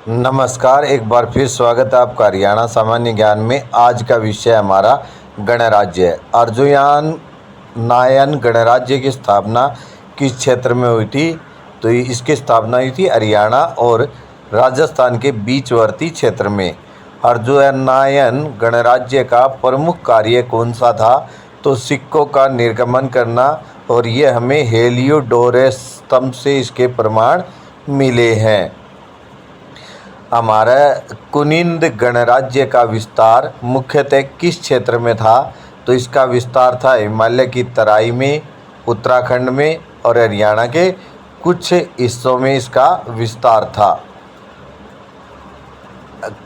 नमस्कार, एक बार फिर स्वागत है आपका हरियाणा सामान्य ज्ञान में। आज का विषय हमारा गणराज्य है। अर्जुन नायन गणराज्य की स्थापना किस क्षेत्र में हुई थी? तो इसकी स्थापना हुई थी हरियाणा और राजस्थान के बीचवर्ती क्षेत्र में। अर्जुन नायन गणराज्य का प्रमुख कार्य कौन सा था? तो सिक्कों का निर्गमन करना, और ये हमें हेलियोडोरस स्तंभ से इसके प्रमाण मिले हैं। हमारा कुनिंद गणराज्य का विस्तार मुख्यतः किस क्षेत्र में था? तो इसका विस्तार था हिमालय की तराई में, उत्तराखंड में और हरियाणा के कुछ हिस्सों में इसका विस्तार था।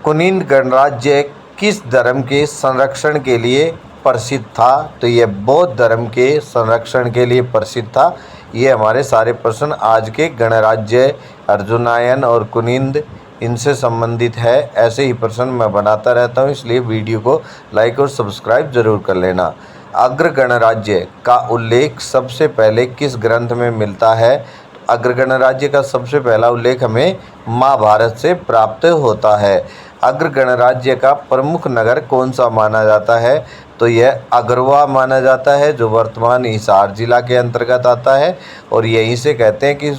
कुनिंद गणराज्य किस धर्म के संरक्षण के लिए प्रसिद्ध था? तो यह बौद्ध धर्म के संरक्षण के लिए प्रसिद्ध था। ये हमारे सारे प्रश्न आज के गणराज्य अर्जुनायन और कुनिंद इनसे संबंधित है। ऐसे ही प्रश्न मैं बनाता रहता हूँ, इसलिए वीडियो को लाइक और सब्सक्राइब जरूर कर लेना। अग्र गणराज्य का उल्लेख सबसे पहले किस ग्रंथ में मिलता है? तो अग्र गणराज्य का सबसे पहला उल्लेख हमें महाभारत से प्राप्त होता है। अग्र गणराज्य का प्रमुख नगर कौन सा माना जाता है? तो यह अग्रवा माना जाता है, जो वर्तमान हिसार जिला के अंतर्गत आता है। और यहीं से कहते हैं कि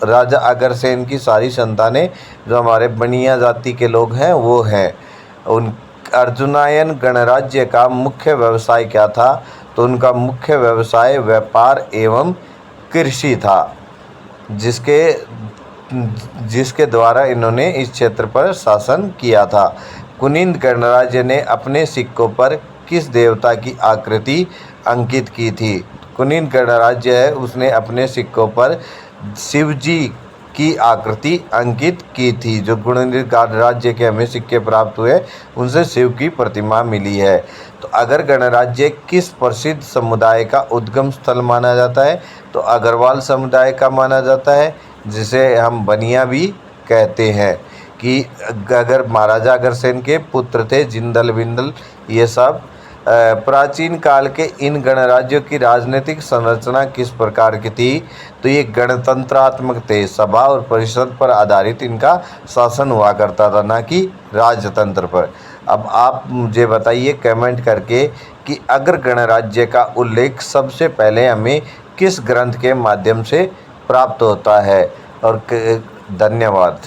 राजा अग्रसेन की सारी संतानें जो हमारे बनिया जाति के लोग हैं वो हैं। उन अर्जुनायन गणराज्य का मुख्य व्यवसाय क्या था? तो उनका मुख्य व्यवसाय व्यापार एवं कृषि था, जिसके द्वारा इन्होंने इस क्षेत्र पर शासन किया था। कुनिंद गणराज्य ने अपने सिक्कों पर किस देवता की आकृति अंकित की थी? कुनिंद गणराज्य है उसने अपने सिक्कों पर शिव जी की आकृति अंकित की थी। जो कुनिंद गणराज्य के हमें सिक्के प्राप्त हुए उनसे शिव की प्रतिमा मिली है। तो अगर गणराज्य किस प्रसिद्ध समुदाय का उद्गम स्थल माना जाता है? तो अग्रवाल समुदाय का माना जाता है, जिसे हम बनिया भी कहते हैं। कि अगर महाराजा अग्रसेन के पुत्र थे जिंदल बिंदल, ये सब। प्राचीन काल के इन गणराज्यों की राजनीतिक संरचना किस प्रकार की थी? तो ये गणतंत्रात्मक थे। सभा और परिषद पर आधारित इनका शासन हुआ करता था, ना कि राजतंत्र पर। अब आप मुझे बताइए कमेंट करके कि अग्र गणराज्य का उल्लेख सबसे पहले हमें किस ग्रंथ के माध्यम से प्राप्त होता है। और धन्यवाद।